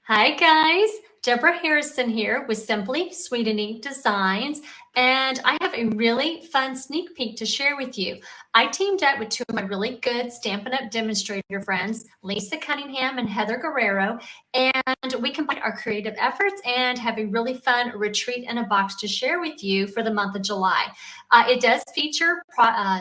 Hi guys, Debra Harrison here with Simply Sweet and Ink Designs, and I have a really fun sneak peek to share with you. I teamed up with two of my really good Stampin' Up demonstrator friends, Lisa Cunningham and Heather Guerrero, and we combined our creative efforts and have a really fun retreat in a box to share with you for the month of July. It does feature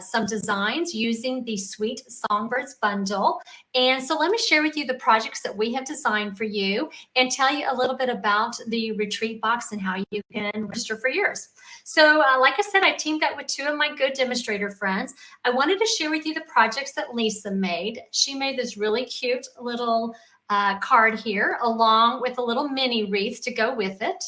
some designs using the Sweet Songbirds bundle, and so let me share with you the projects that we have designed for you and tell you a little bit about the retreat box and how you can register for yours. So like I said, I teamed up with two of my good demonstrator friends. I wanted to share with you the projects that Lisa made. She made this really cute little card here along with a little mini wreath to go with it.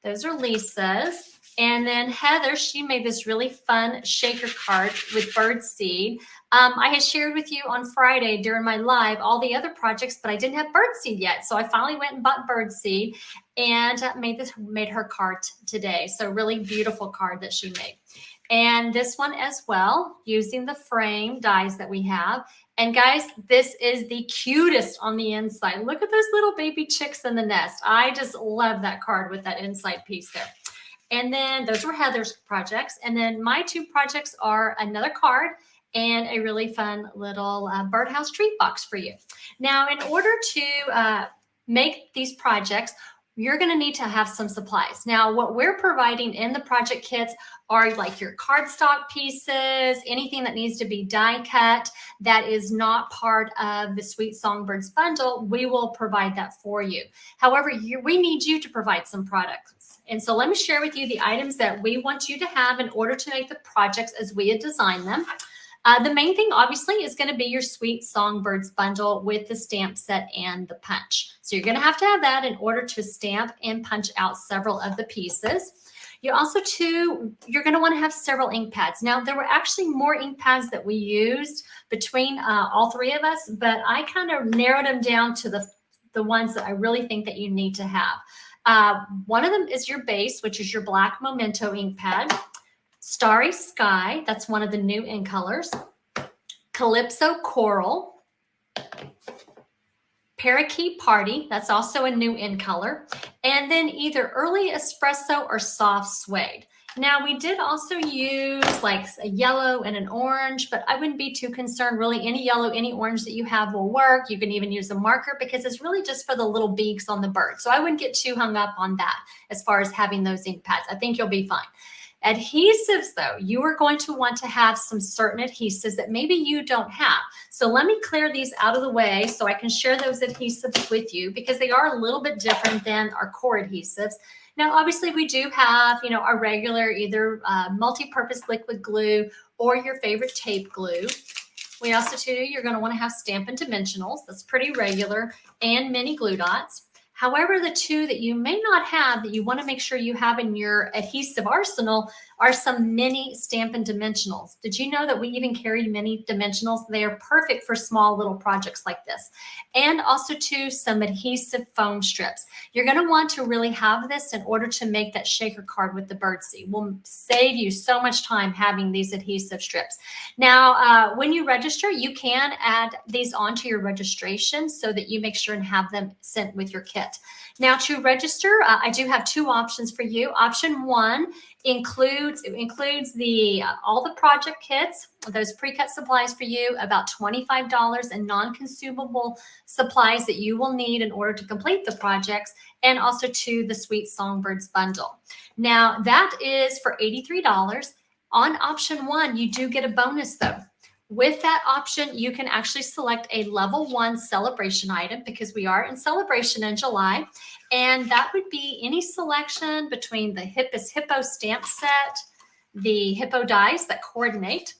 Those are Lisa's. And then Heather, she made this really fun shaker card with bird seed. I had shared with you on Friday during my live all the other projects, but I didn't have birdseed yet. So I finally went and bought birdseed and made her card today. So really beautiful card that she made. And this one as well, using the frame dies that we have. And guys, this is the cutest on the inside. Look at those little baby chicks in the nest. I just love that card with that inside piece there. And then those were Heather's projects. And then my two projects are another card and a really fun little birdhouse treat box for you. Now, in order to make these projects, you're going to need to have some supplies. Now, what we're providing in the project kits are like your cardstock pieces, anything that needs to be die cut that is not part of the Sweet Songbirds bundle, we will provide that for you. However, we need you to provide some products. And so let me share with you the items that we want you to have in order to make the projects as we had designed them. The main thing, obviously, is going to be your Sweet Songbirds bundle with the stamp set and the punch. So you're going to have that in order to stamp and punch out several of the pieces. You also, you're going to want to have several ink pads. Now, there were actually more ink pads that we used between all three of us, but I kind of narrowed them down to the ones that I really think that you need to have. One of them is your base, which is your black Memento ink pad. Starry Sky, that's one of the new ink colors. Calypso Coral. Parakeet Party, that's also a new ink color. And then either Early Espresso or Soft Suede. Now, we did also use like a yellow and an orange, but I wouldn't be too concerned. Really, any yellow, any orange that you have will work. You can even use a marker because it's really just for the little beaks on the bird. So I wouldn't get too hung up on that as far as having those ink pads. I think you'll be fine. Adhesives, though, you are going to want to have some certain adhesives that maybe you don't have. So let me clear these out of the way so I can share those adhesives with you because they are a little bit different than our core adhesives. Now, obviously, we do have, our regular either multi-purpose liquid glue or your favorite tape glue. We also, too, you're going to want to have Stampin' Dimensionals. That's pretty regular, and mini glue dots. However, the two that you may not have that you want to make sure you have in your adhesive arsenal are some mini Stampin' Dimensionals. Did you know that we even carry mini dimensionals? They are perfect for small little projects like this. And also, too, some adhesive foam strips. You're going to want to really have this in order to make that shaker card with the birdseed. Will save you so much time having these adhesive strips. Now, when you register, you can add these onto your registration so that you make sure and have them sent with your kit. Now, to register, I do have two options for you. Option one includes all the project kits, those pre-cut supplies for you, about $25 in non-consumable supplies that you will need in order to complete the projects, and also to the Sweet Songbirds bundle. Now, that is for $83. On option one, you do get a bonus though. With that option, you can actually select a level 1 celebration item because we are in celebration in July. And that would be any selection between the Hippus Hippo stamp set, the Hippo dies that coordinate,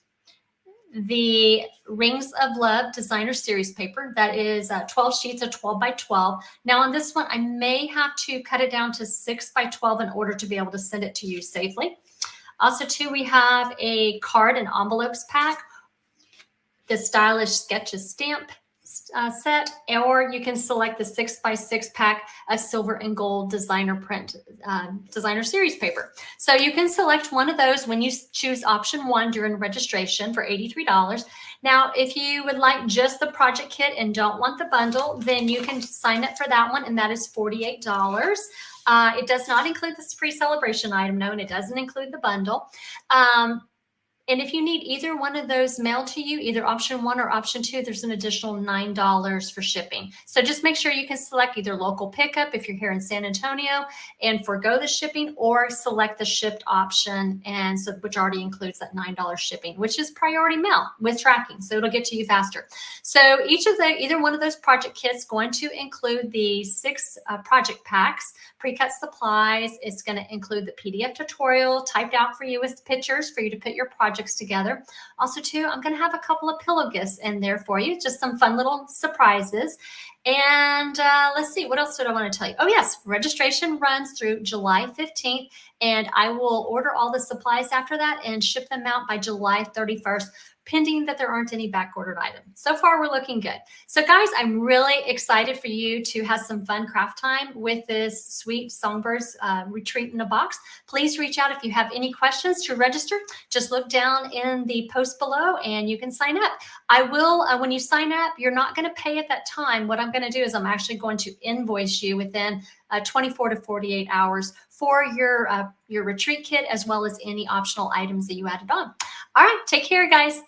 the Rings of Love designer series paper. That is 12 sheets of 12 by 12. Now on this one, I may have to cut it down to 6 by 12 in order to be able to send it to you safely. Also, too, we have a card and envelopes pack, the Stylish Sketches stamp set, or you can select the 6x6 pack of silver and gold designer print designer series paper. So you can select one of those when you choose option 1 during registration for $83. Now, if you would like just the project kit and don't want the bundle, then you can sign up for that one, and that is $48. It does not include this free celebration item, no, and it doesn't include the bundle. And if you need either one of those mailed to you, either option 1 or option 2, there's an additional $9 for shipping. So just make sure you can select either local pickup if you're here in San Antonio and forgo the shipping, or select the shipped option, and so which already includes that $9 shipping, which is priority mail with tracking, so it'll get to you faster. So either one of those project kits going to include the 6 project packs, pre-cut supplies. It's going to include the PDF tutorial typed out for you with pictures for you to put your projects together. Also, too, I'm going to have a couple of pillow gifts in there for you, just some fun little surprises. And let's see, what else did I want to tell you? Oh, yes, registration runs through July 15th, and I will order all the supplies after that and ship them out by July 31st. Pending that there aren't any back-ordered items. So far, we're looking good. So guys, I'm really excited for you to have some fun craft time with this Sweet Songbirds retreat in a box. Please reach out if you have any questions to register. Just look down in the post below and you can sign up. I will, when you sign up, you're not going to pay at that time. What I'm going to do is I'm actually going to invoice you within 24 to 48 hours for your retreat kit, as well as any optional items that you added on. All right, take care, guys.